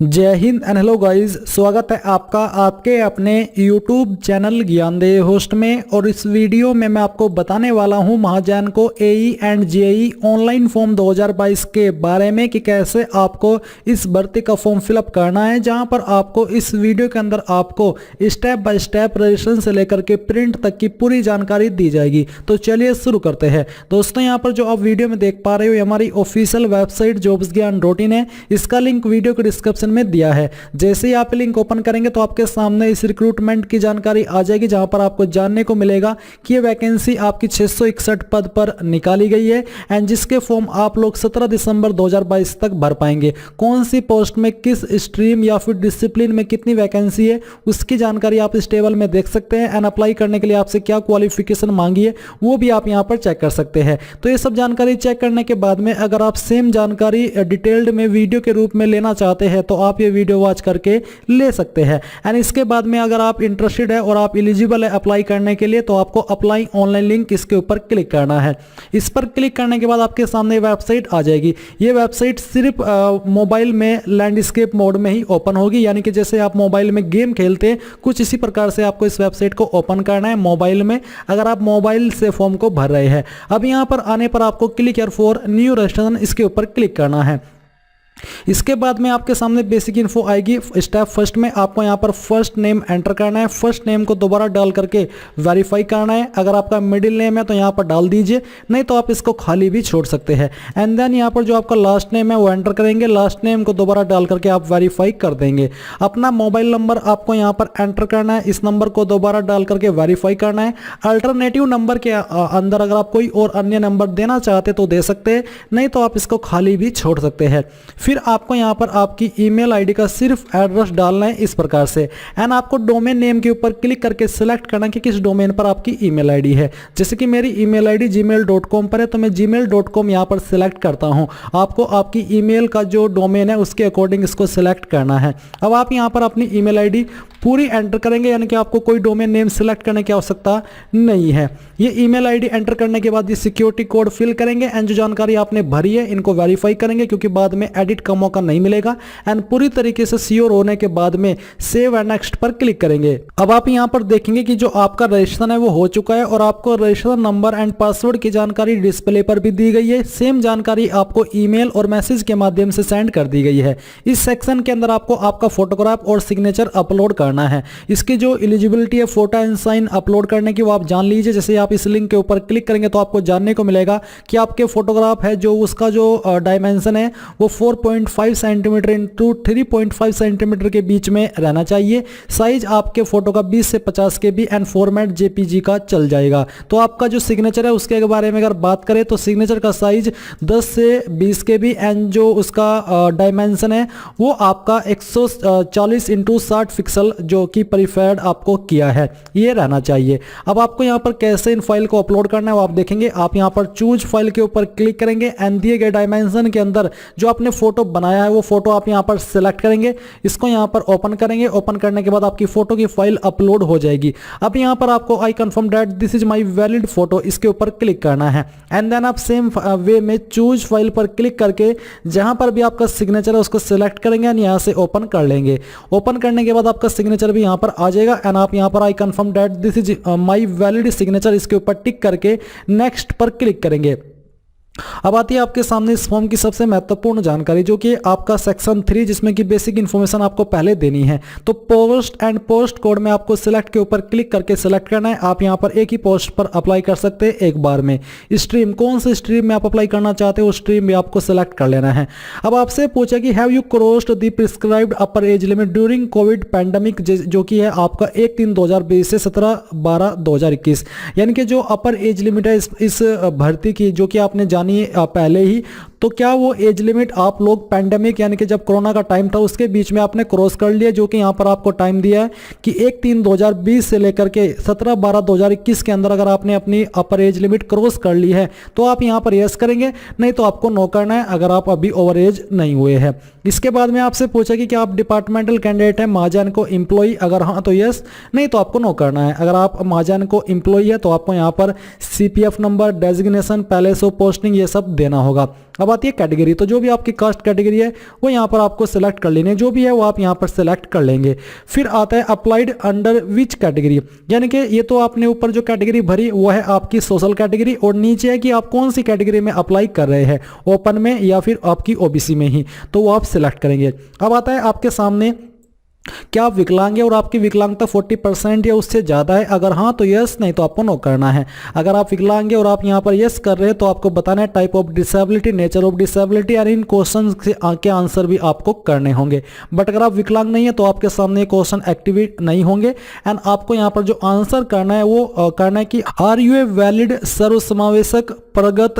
जय Hind and hello guys, स्वागत है आपका आपके अपने YouTube चैनल ज्ञानदेव होस्ट में। और इस वीडियो में मैं आपको बताने वाला हूं महाजन को AE and JEE online form 2022 के बारे में कि कैसे आपको इस भर्ती का फॉर्म फिलअप करना है, जहां पर आपको इस वीडियो के अंदर आपको स्टेप बाय स्टेप रजिस्ट्रेशन से लेकर के प्रिंट तक की पूरी जानकारी दी जाएगी। तो चलिए शुरू करते हैं। दोस्तों, यहाँ पर जो आप वीडियो में देख पा रहे हो ये हमारी ऑफिशियल वेबसाइट jobsgyan.in है। इसका लिंक वीडियो के डिस्क्रिप्शन में दिया है। जैसे ही आप लिंक ओपन करेंगे तो आपके सामने इस रिक्रूटमेंट की जानकारी आ जाएगी, जहां पर आपको जानने को मिलेगा कि ये वैकेंसी आपकी 661 पद पर निकाली गई है एंड जिसके फॉर्म आप लोग 17 दिसंबर 2022 तक भर पाएंगे। कौन सी पोस्ट में किस स्ट्रीम या फिर डिसिप्लिन में कितनी वैकेंसी है उसकी जानकारी आप इस टेबल में देख सकते हैं। एंड अप्लाई करने के लिए आपसे क्या क्वालिफिकेशन मांगी है वो भी आप यहां पर चेक कर सकते हैं। तो ये सब जानकारी चेक करने के बाद में अगर आप सेम जानकारी डिटेल्ड में वीडियो के रूप में लेना चाहते हैं तो आप ये वीडियो वॉच करके ले सकते हैं। एंड इसके बाद में अगर आप इंटरेस्टेड है और आप एलिजिबल है अप्लाई करने के लिए तो आपको अप्लाई ऑनलाइन लिंक इसके ऊपर क्लिक करना है। इस पर क्लिक करने के बाद आपके सामने वेबसाइट आ जाएगी। ये वेबसाइट सिर्फ मोबाइल में लैंडस्केप मोड में ही ओपन होगी, यानी कि जैसे आप मोबाइल में गेम खेलते हैं कुछ इसी प्रकार से आपको इस वेबसाइट को ओपन करना है मोबाइल में, अगर आप मोबाइल से फॉर्म को भर रहे हैं। अब यहाँ पर आने पर आपको click here for new registration इसके ऊपर क्लिक करना है। इसके बाद में आपके सामने बेसिक इन्फो आएगी। स्टेप फर्स्ट में आपको यहाँ पर फर्स्ट नेम एंटर करना है। फर्स्ट नेम को दोबारा डाल करके वेरीफाई करना है। अगर आपका मिडिल नेम है तो यहाँ पर डाल दीजिए, नहीं तो आप इसको खाली भी छोड़ सकते हैं। एंड देन यहाँ पर जो आपका लास्ट नेम है वो एंटर करेंगे। लास्ट नेम को दोबारा डाल करके आप वेरीफाई कर देंगे। अपना मोबाइल नंबर आपको यहाँ पर एंटर करना है। इस नंबर को दोबारा डाल करके वेरीफाई करना है। अल्टरनेटिव नंबर के अंदर अगर आप कोई और अन्य नंबर देना चाहते तो दे सकते हैं, नहीं तो आप इसको खाली भी छोड़ सकते हैं। फिर आपको यहां पर आपकी ईमेल आईडी का सिर्फ एड्रेस डालना है इस प्रकार से। एंड आपको डोमेन नेम के ऊपर क्लिक करके सिलेक्ट करना कि किस डोमेन पर आपकी ईमेल आईडी है। जैसे कि मेरी ईमेल आईडी gmail.com पर है तो मैं gmail.com यहां पर सिलेक्ट करता हूं। आपको आपकी ईमेल का जो डोमेन है उसके अकॉर्डिंग इसको सिलेक्ट करना है। अब आप यहां पर अपनी ईमेल आईडी पूरी एंटर करेंगे, यानी कि आपको कोई डोमेन नेम सिलेक्ट करने की आवश्यकता नहीं है। ये ईमेल आईडी एंटर करने के बाद ये सिक्योरिटी कोड फिल करेंगे एंड जो जानकारी आपने भरी है इनको वेरीफाई करेंगे, क्योंकि बाद में एडिट का मौका नहीं मिलेगा। एंड पूरी तरीके से श्योर होने के बाद में सेव एंड नेक्स्ट पर क्लिक करेंगे। अब आप यहां पर देखेंगे कि जो आपका रजिस्ट्रेशन है वो हो चुका है और आपको रजिस्ट्रेशन नंबर एंड पासवर्ड की जानकारी डिस्प्ले पर भी दी गई है। सेम जानकारी आपको ईमेल और मैसेज के माध्यम से सेंड कर दी गई है। इस सेक्शन के अंदर आपको आपका फोटोग्राफ और सिग्नेचर अपलोड करना है। इसकी जो एलिजिबिलिटी है फोटो एंड साइन अपलोड करने की वो आप जान लीजिए। जैसे आप इस लिंक के ऊपर क्लिक करेंगे तो आपको जानने को मिलेगा कि आपके फोटोग्राफ है जो उसका जो डायमेंशन है वो 4.5 सेंटीमीटर इंटू 3.5 सेंटीमीटर के बीच में रहना चाहिए। साइज आपके फोटो का 20 से 50 KB एंड फॉर्मेट JPG का चल जाएगा। तो आपका जो सिग्नेचर है उसके बारे में अगर बात करें तो सिग्नेचर का साइज 10 से 20 KB एंड जो उसका डायमेंशन है वो आपका 140 इंटू 60 पिक्सल जो कि प्रीफर्ड आपको किया है ये रहना चाहिए। अब आपको यहाँ पर कैसे इन फाइल को अपलोड करना है वो आप देखेंगे। आप यहाँ पर चूज फाइल के ऊपर क्लिक करेंगे एंड दिए गए डायमेंशन के अंदर जो आपने फोटो बनाया है वो फोटो आप यहाँ पर सिलेक्ट करेंगे। इसको यहाँ पर ओपन करेंगे। ओपन करने के बाद आपकी फोटो की फाइल अपलोड हो जाएगी। अब यहाँ पर आपको I confirm that this is my valid photo इसके ऊपर क्लिक करना है। एंड देन आप सेम वे में चूज फाइल पर क्लिक करके जहां पर भी आपका सिग्नेचर है उसको सिलेक्ट करेंगे एंड यहाँ से ओपन कर लेंगे। ओपन करने के बाद आपका सिग्नेचर भी यहाँ पर आ जाएगा एंड आप यहाँ पर I confirm that this is my valid signature इसके ऊपर टिक करके नेक्स्ट पर क्लिक करेंगे। अब आती है आपके सामने इस फॉर्म की सबसे महत्वपूर्ण जानकारी, जो कि आपका सेक्शन 3 जिसमें कि बेसिक इन्फॉर्मेशन आपको पहले देनी है। तो पोस्ट एंड पोस्ट कोड में आपको सिलेक्ट के ऊपर क्लिक करके सिलेक्ट करना है। आप यहां पर एक ही पोस्ट पर अप्लाई कर सकते हैं एक बार में। स्ट्रीम कौन सी स्ट्रीम में आप अप्लाई करना चाहते हो उस स्ट्रीम में आपको सिलेक्ट कर लेना है। अब आपसे पूछा कि have you crossed the prescribed upper age limit during Covid pandemic, जो कि है आपका 1/3/2020 से 17/12/2021, यानी कि जो अपर एज लिमिट है इस भर्ती की जो कि आपने जानी पहले ही, तो क्या वो एज लिमिट आप लोग पैंडेमिक यानी कि जब कोरोना का टाइम था उसके बीच में आपने क्रॉस कर लिया, जो कि यहाँ पर आपको टाइम दिया है कि 1/3/2020 से लेकर के 17/12/2021 के अंदर अगर आपने अपनी अपर एज लिमिट क्रॉस कर ली है तो आप यहाँ पर यस करेंगे, नहीं तो आपको नो करना है अगर आप अभी ओवर एज नहीं हुए हैं। इसके बाद में आपसे पूछा कि क्या आप डिपार्टमेंटल कैंडिडेट हैं महाजन को एम्प्लॉय, अगर हाँ तो यस, नहीं तो आपको नो करना है। अगर आप महाजन को एम्प्लॉय है तो आपको यहाँ पर CPF number, designation, palace of posting ये सब देना होगा। अब आती है कैटेगरी, तो जो भी आपकी कास्ट कैटेगरी है वो यहाँ पर आपको सिलेक्ट कर लेनी है, जो भी है वो आप यहाँ पर सिलेक्ट कर लेंगे। फिर आता है अप्लाइड अंडर विच कैटेगरी, यानी कि ये तो आपने ऊपर जो कैटेगरी भरी वो है आपकी सोशल कैटेगरी, और नीचे है कि आप कौन सी कैटेगरी में अप्लाई कर रहे हैं, ओपन में या फिर आपकी ओबीसी में ही, तो वो आप सिलेक्ट करेंगे। अब आता है आपके सामने क्या आप विकलांग है और आपकी विकलांगता 40% या उससे ज़्यादा है, अगर हाँ तो यस, नहीं तो आपको नो करना है। अगर आप विकलांग है और आप यहाँ पर यस कर रहे हैं तो आपको बताना है type of disability, nature of disability, और इन क्वेश्चन के आंसर भी आपको करने होंगे। बट अगर आप विकलांग नहीं है तो आपके सामने क्वेश्चन एक्टिवेट नहीं होंगे, एंड आपको यहाँ पर जो आंसर करना है वो करना है कि आर यू ए वैलिड सर्वसमावेशक प्रगत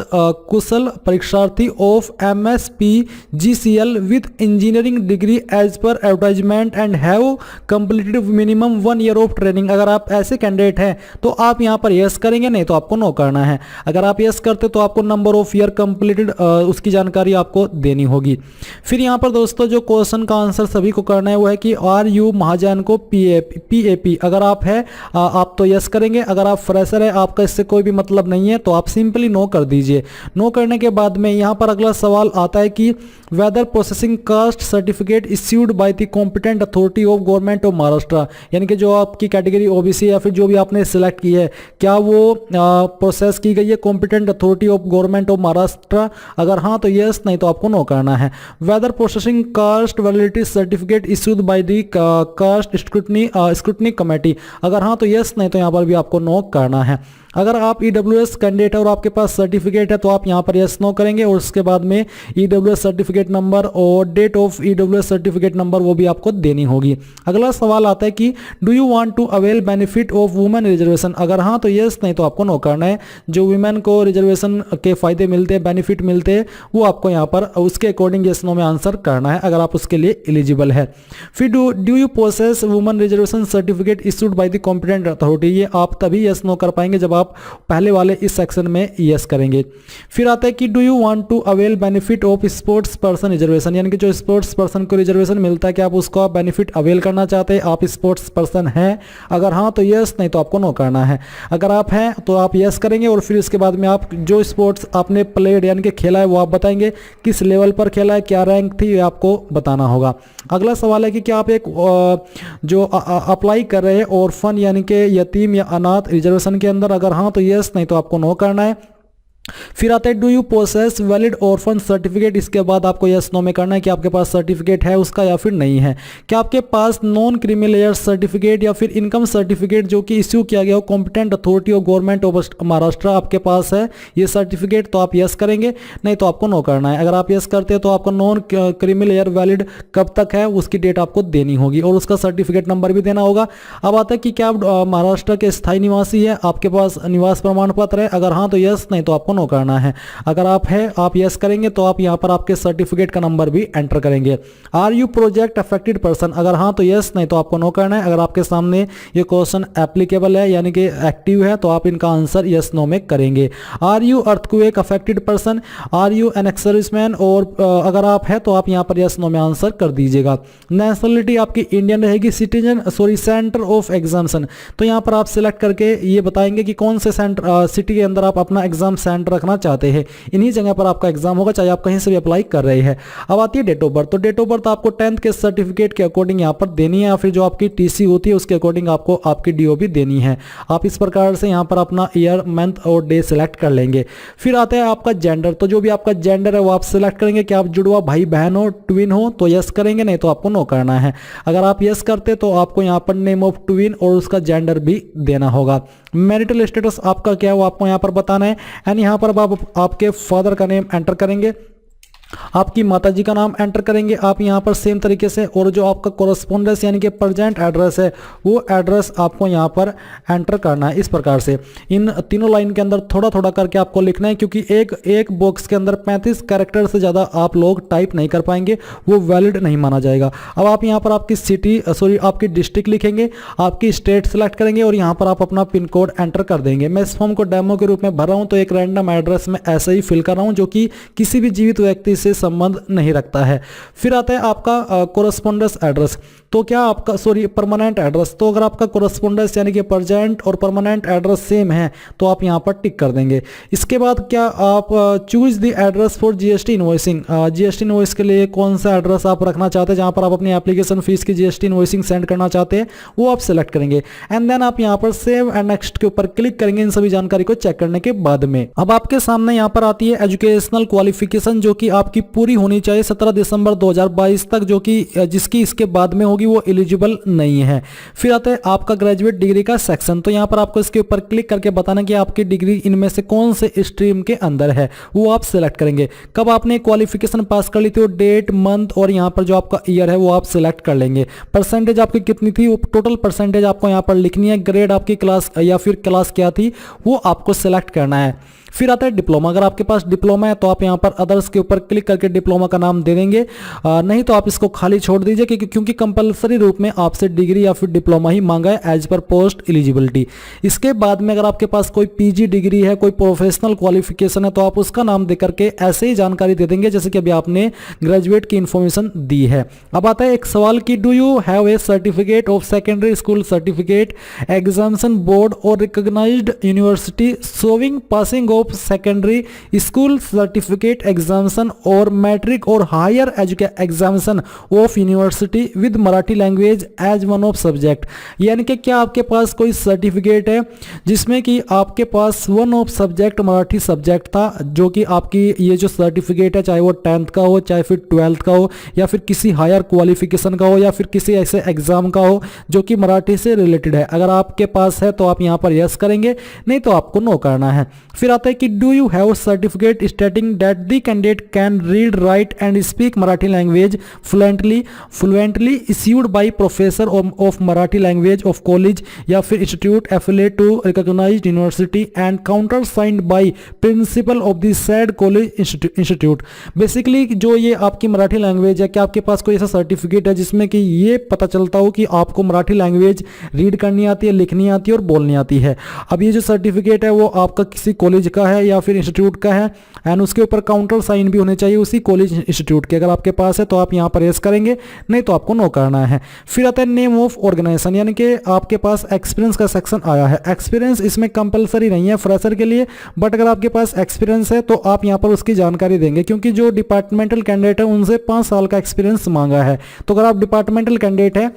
कुशल परीक्षार्थी of MSP-GCL with engineering degree as per advertisement and have completed minimum 1 year of training. अगर आप ऐसे कैंडिडेट हैं तो आप यहां पर यस करेंगे, नहीं तो आपको नो करना है। अगर आप यस करते तो आपको नंबर ऑफ ईयर कंप्लीटेड उसकी जानकारी आपको देनी होगी। फिर यहां पर दोस्तों जो क्वेश्चन का आंसर सभी को करना है वो है कि आर यू महाजन को PAP, अगर आप है आप तो यस करेंगे, अगर आप फ्रेशर है आपका इससे कोई भी मतलब नहीं है तो आप सिंपली नो कर दीजिए। नो करने के बाद में यहां पर अगला सवाल आता है कि whether processing caste certificate issued by the competent authority of government of Maharashtra, यानी कि जो आपकी कैटेगरी ओबीसी या फिर जो भी आपने सिलेक्ट की है क्या वो प्रोसेस की गई है competent authority of government of Maharashtra, अगर हाँ तो यस, नहीं तो आपको नो करना है। Whether processing caste validity certificate issued by the caste scrutiny committee, अगर हाँ तो यस, नहीं तो यहाँ पर भी आपको नो करना है। अगर आप EWS कैंडिडेट है और आपके पास सर्टिफिकेट है तो आप यहाँ पर यस नो करेंगे, और उसके बाद में EWS सर्टिफिकेट नंबर और date of EWS certificate number वो भी आपको देनी होगी। अगला सवाल आता है कि do you want to avail benefit of women reservation, अगर हाँ तो यस, नहीं तो आपको नो करना है। जो वुमेन को रिजर्वेशन के फायदे मिलते हैं, बेनिफिट मिलते हैं, वो आपको यहाँ पर उसके अकॉर्डिंग यस नो में आंसर करना है अगर आप उसके लिए एलिजिबल है। फिर do you process women reservation certificate issued by the competent authority, ये आप तभी यस नो कर पाएंगे जब आप पहले वाले इस सेक्शन में यस करेंगे। फिर आता है कि do you want to avail benefit of sports person reservation, यानी कि जो स्पोर्ट्स पर्सन को रिजर्वेशन मिलता है कि आप उसको बेनिफिट अवेल करना चाहते हैं, आप स्पोर्ट्स पर्सन हैं, अगर हाँ तो यस, नहीं तो आपको नो करना है। अगर आप हैं तो आप यस करेंगे, और फिर इसके बाद में आप जो स्पोर्ट्स आपने प्लेड यानी कि खेला है वो आप बताएंगे, किस लेवल पर खेला है, क्या रैंक थी, ये आपको बताना होगा। अगला सवाल है कि क्या आप एक जो अप्लाई कर रहे हैं ऑर्फन यानी कि यतीम या अनाथ रिजर्वेशन के अंदर, अगर हाँ तो यस, नहीं तो आपको नो करना है। फिर आता है do you process valid orphan certificate, इसके बाद आपको यस नो में करना है कि आपके पास सर्टिफिकेट है उसका या फिर नहीं है। क्या आपके पास नॉन क्रिमिनल एयर सर्टिफिकेट या फिर इनकम सर्टिफिकेट जो कि इश्यू किया गया हो competent authority of government of Maharashtra आपके पास है ये सर्टिफिकेट, तो आप यस करेंगे, नहीं तो आपको नो करना है। अगर आप यस करते हैं तो आपका नॉन क्रिमिनल एयर वैलिड कब तक है उसकी डेट आपको देनी होगी और उसका सर्टिफिकेट नंबर भी देना होगा। अब आता है कि क्या आप महाराष्ट्र के स्थायी निवासी है, आपके पास निवास प्रमाण पत्र है, अगर हाँ तो यस, नहीं तो आपको नो करना है। अगर आप है आप यस करेंगे तो आप यहां पर आपके सर्टिफिकेट का नंबर भी एंटर करेंगे। Are you project affected person, अगर हाँ तो यस, नहीं तो आपको नो करना है। अगर आपके सामने ये क्वेश्चन एप्लीकेबल है यानी कि एक्टिव है तो आप इनका आंसर यस नो में करेंगे। Are you earthquake affected person, are you an ex serviceman, और अगर आप है तो आप यहां पर यस नो में आंसर कर दीजिएगा। नेशनलिटी आपकी इंडियन रहेगी, सिटीजन सेंटर ऑफ एग्जामिनेशन, तो यहां पर आप सिलेक्ट करके ये बताएंगे कि कौन से सेंटर सिटी के अंदर आप अपना एग्जाम सेंटर रखना चाहते हैं, इन्हीं जगह पर आपका एग्जाम होगा चाहे आप कहीं से भी अप्लाई कर रहे हैं। अब आती है डेट ऑफ बर्थ, तो डेट ऑफ बर्थ आपको 10th के सर्टिफिकेट के अकॉर्डिंग यहाँ पर देनी है या फिर जो आपकी टीसी होती है उसके अकॉर्डिंग आपको आपकी डीओ भी देनी है। आप इस प्रकार से यहाँ पर अपना ईयर मंथ और डे सिलेक्ट कर लेंगे। फिर आता है आपका जेंडर, तो जो भी आपका जेंडर है वो आप सिलेक्ट करेंगे कि आप जुड़वा भाई बहन हो, ट्विन हो तो यस करेंगे, नहीं तो आपको नो करना है। अगर आप यस करते तो आपको यहाँ पर नेम ऑफ ट्विन और उसका जेंडर भी देना होगा। मैरिटल स्टेटस आपका क्या है वो आपको यहाँ पर बताना है, एंड यहाँ पर आप आपके फादर का नेम एंटर करेंगे, आपकी माताजी का नाम एंटर करेंगे आप यहाँ पर सेम तरीके से, और जो आपका कोरस्पोंडेंस यानी कि प्रेजेंट एड्रेस है वो एड्रेस आपको यहाँ पर एंटर करना है। इस प्रकार से इन तीनों लाइन के अंदर थोड़ा थोड़ा करके आपको लिखना है, क्योंकि एक बॉक्स के अंदर 35 कैरेक्टर से ज़्यादा आप लोग टाइप नहीं कर पाएंगे, वो वैलिड नहीं माना जाएगा। अब आप यहाँ पर आपकी आपकी डिस्ट्रिक्ट लिखेंगे, आपकी स्टेट सेलेक्ट करेंगे और यहाँ पर आप अपना पिन कोड एंटर कर देंगे। मैं इस फॉर्म को डेमो के रूप में भर रहा हूँ तो एक रैंडम एड्रेस में ऐसे ही फिल कर रहा हूँ जो कि किसी भी जीवित व्यक्ति से संबंध नहीं रखता है। फिर आता है आपका कोरस्पोंडेंस एड्रेस। तो क्या आपका परमानेंट एड्रेस, तो अगर आपका कोरस्पोंडेंस यानी कि प्रेजेंट और परमानेंट एड्रेस सेम है तो आप यहाँ पर टिक कर देंगे। इसके बाद क्या आप choose the address for GST invoicing, GST invoice के लिए कौन सा एड्रेस आप रखना चाहते हैं जहाँ पर आप अपनी एप्लीकेशन फीस की जीएसटी इनवॉइसिंग सेंड करना चाहते हैं वो आप सेलेक्ट करेंगे। एंड देन आप यहाँ पर सेव एंड नेक्स्ट के ऊपर क्लिक करेंगे इन सभी जानकारी को चेक करने के बाद में। अब आपके सामने यहाँ पर आती है एजुकेशनल क्वालिफिकेशन जो कि आपकी पूरी होनी चाहिए 17 दिसंबर 2022 तक, जो कि जिसकी इसके बाद में होगी वो एलिजिबल नहीं है। फिर आता है आपका ग्रेजुएट डिग्री का सेक्शन। तो यहाँ पर आपको इसके ऊपर क्लिक करके बताना कि आपकी डिग्री इनमें से कौन से स्ट्रीम के अंदर है वो आप सेलेक्ट करेंगे। कब आपने क्वालिफिकेशन पास कर ली थी वो डेट, मंथ और यहाँ पर जो आपका ईयर है वो आप सेलेक्ट कर लेंगे। परसेंटेज आपकी कितनी थी वो टोटल परसेंटेज आपको यहाँ पर लिखनी है। ग्रेड आपकी क्लास या फिर क्लास क्या थी वो आपको सेलेक्ट करना है। फिर आता है डिप्लोमा। अगर आपके पास डिप्लोमा है तो आप यहाँ पर अदर्स के ऊपर क्लिक करके डिप्लोमा का नाम दे देंगे, नहीं तो आप इसको खाली छोड़ दीजिए क्योंकि कंपलसरी रूप में आपसे डिग्री या फिर डिप्लोमा ही मांगा है एज पर पोस्ट एलिजिबिलिटी। इसके बाद में अगर आपके पास कोई पीजी डिग्री है, कोई प्रोफेशनल क्वालिफिकेशन है तो आप उसका नाम दे करके ऐसे ही जानकारी दे देंगे जैसे कि अभी आपने ग्रेजुएट की इंफॉर्मेशन दी है। अब आता है एक सवाल कि do you have a certificate of secondary school certificate examination board और recognised university showing passing of secondary school certificate examination और मैट्रिक और higher examination of university with Marathi language as one of subject. यानी कि क्या आपके पास कोई certificate है जिसमें कि आपके पास one of subject Marathi subject था, जो कि आपकी ये जो सर्टिफिकेट है चाहे वो 10th का हो, चाहे फिर 12th का हो, या फिर किसी हायर क्वालिफिकेशन का हो, या फिर किसी ऐसे एग्जाम का हो जो कि मराठी से रिलेटेड है। अगर आपके पास है तो आप यहाँ पर यस करेंगे, नहीं तो आपको नो करना है। फिर आता है कि do you have certificate stating that the candidate can read, write and speak Marathi language fluently issued by professor of Marathi language of college या फिर institute affiliate to recognised university and counter signed by principal of the said college institute. Basically जो ये आपकी Marathi language है, क्या आपके पास कोई ऐसा सर्टिफिकेट है जिसमें कि ये पता चलता हो कि आपको मराठी लैंग्वेज रीड करनी आती है, लिखनी आती है और बोलनी आती है। अब ये जो सर्टिफिकेट है वो आपका किसी कॉलेज का है या फिर इंस्टीट्यूट का है एंड उसके ऊपर काउंटर साइन भी होने चाहिए उसी कॉलेज इंस्टीट्यूट के। अगर आपके पास है तो आप यहाँ पर यस करेंगे, नहीं तो आपको नो करना है। फिर आता है नेम ऑफ ऑर्गेनाइजेशन, यानी कि आपके पास एक्सपीरियंस का सेक्शन आया है। एक्सपीरियंस इसमें कंपलसरी नहीं है फ्रेशर के लिए, बट अगर आपके पास एक्सपीरियंस है तो आप यहाँ पर उसकी जानकारी देंगे, क्योंकि जो डिपार्टमेंटल कैंडिडेट है उनसे 5 साल का एक्सपीरियंस मांगा है। तो अगर आप डिपार्टमेंटल कैंडिडेट है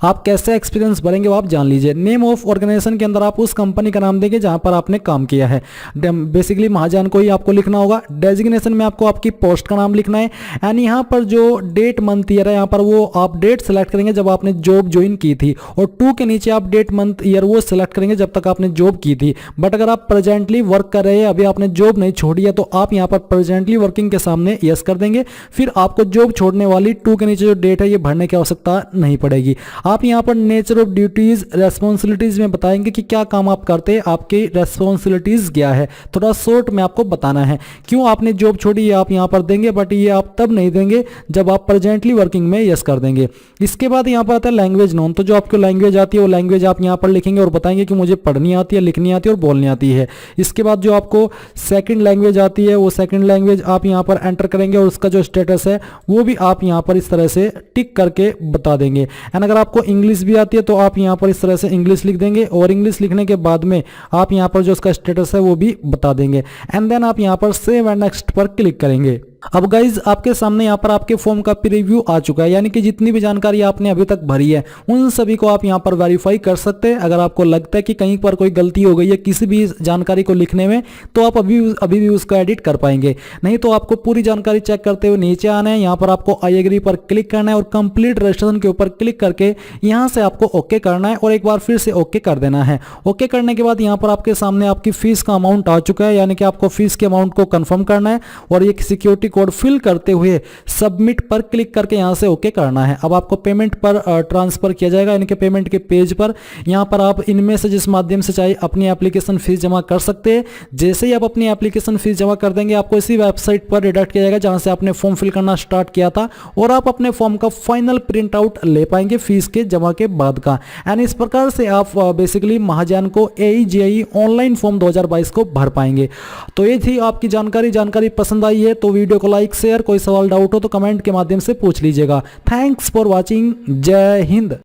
आप कैसे एक्सपीरियंस भरेंगे वो आप जान लीजिए। नेम ऑफ ऑर्गेनाइजेशन के अंदर आप उस कंपनी का नाम देंगे जहां पर आपने काम किया है। बेसिकली महाजन को ही आपको लिखना होगा। डेजिग्नेशन में आपको आपकी पोस्ट का नाम लिखना है एंड यहाँ पर जो डेट मंथ ईयर है यहाँ पर वो आप डेट सेलेक्ट करेंगे जब आपने जॉब ज्वाइन की थी, और 2 के नीचे आप डेट मंथ ईयर वो सेलेक्ट करेंगे जब तक आपने जॉब की थी। बट अगर आप प्रेजेंटली वर्क कर रहे हैं, अभी आपने जॉब नहीं छोड़ी है, तो आप यहाँ पर प्रेजेंटली वर्किंग के सामने यस कर देंगे। फिर आपको जॉब छोड़ने वाली 2 के नीचे जो डेट है ये भरने की आवश्यकता नहीं पड़ेगी। आप यहाँ पर नेचर ऑफ ड्यूटीज रेस्पॉन्सिबिलिटीज में बताएंगे कि क्या काम आप करते हैं, आपकी रेस्पॉन्सिबिलिटीज क्या है। थोड़ा शॉर्ट में आपको बताना है क्यों आपने जॉब छोड़ी, ये आप यहाँ पर देंगे, बट ये आप तब नहीं देंगे जब आप प्रेजेंटली वर्किंग में यस कर देंगे। इसके बाद यहाँ पर आता है लैंग्वेज नोन। तो जो आपको लैंग्वेज आती है वो लैंग्वेज आप यहाँ पर लिखेंगे और बताएंगे कि मुझे पढ़नी आती है, लिखनी आती है और बोलनी आती है। इसके बाद जो आपको सेकंड लैंग्वेज आती है वो सेकंड लैंग्वेज आप यहाँ पर एंटर करेंगे और उसका जो स्टेटस है वो भी आप यहाँ पर इस तरह से टिक करके बता देंगे। एंड अगर आपको इंग्लिश भी आती है तो आप यहाँ पर इस तरह से इंग्लिश लिख देंगे, और इंग्लिश लिखने के बाद में आप यहाँ पर जो उसका स्टेटस है वो भी बता देंगे। एंड देन आप यहाँ पर सेव एंड नेक्स्ट पर क्लिक करेंगे। अब गाइज आपके सामने यहाँ पर आपके फॉर्म का प्रीव्यू आ चुका है, यानी कि जितनी भी जानकारी आपने अभी तक भरी है उन सभी को आप यहाँ पर वेरीफाई कर सकते हैं। अगर आपको लगता है कि कहीं पर कोई गलती हो गई है किसी भी जानकारी को लिखने में तो आप अभी भी उसको एडिट कर पाएंगे, नहीं तो आपको पूरी जानकारी चेक करते हुए नीचे आना है। यहाँ पर आपको आई एग्री पर क्लिक करना है और कंप्लीट रजिस्ट्रेशन के ऊपर क्लिक करके यहाँ से आपको ओके करना है और एक बार फिर से ओके कर देना है। ओके करने के बाद यहाँ पर आपके सामने आपकी फीस का अमाउंट आ चुका है, यानी कि आपको फीस के अमाउंट को कंफर्म करना है और ये सिक्योरिटी कोड फिल करते हुए सबमिट पर क्लिक करके यहां से ओके करना है। अब आपको पेमेंट पर ट्रांसफर किया जाएगा, यानी कि पेमेंट के पेज पर यहां पर आप इनमें से जिस माध्यम से चाहे अपनी एप्लीकेशन फीस जमा कर सकते हैं। जैसे ही आप अपनी एप्लीकेशन फीस जमा कर देंगे आपको इसी वेबसाइट पर रिडायरेक्ट किया जाएगा जहां से आपने फॉर्म फिल करना स्टार्ट किया था, और आप अपने फॉर्म का फाइनल प्रिंट आउट ले पाएंगे फीस के जमा के बाद का। एंड इस प्रकार से आप बेसिकली महाजन को AE/JEE ऑनलाइन फॉर्म 2022 को भर पाएंगे। तो ये थी आपकी जानकारी पसंद आई है तो वीडियो को लाइक शेयर, कोई सवाल डाउट हो तो कमेंट के माध्यम से पूछ लीजिएगा। थैंक्स फॉर वॉचिंग, जय हिंद।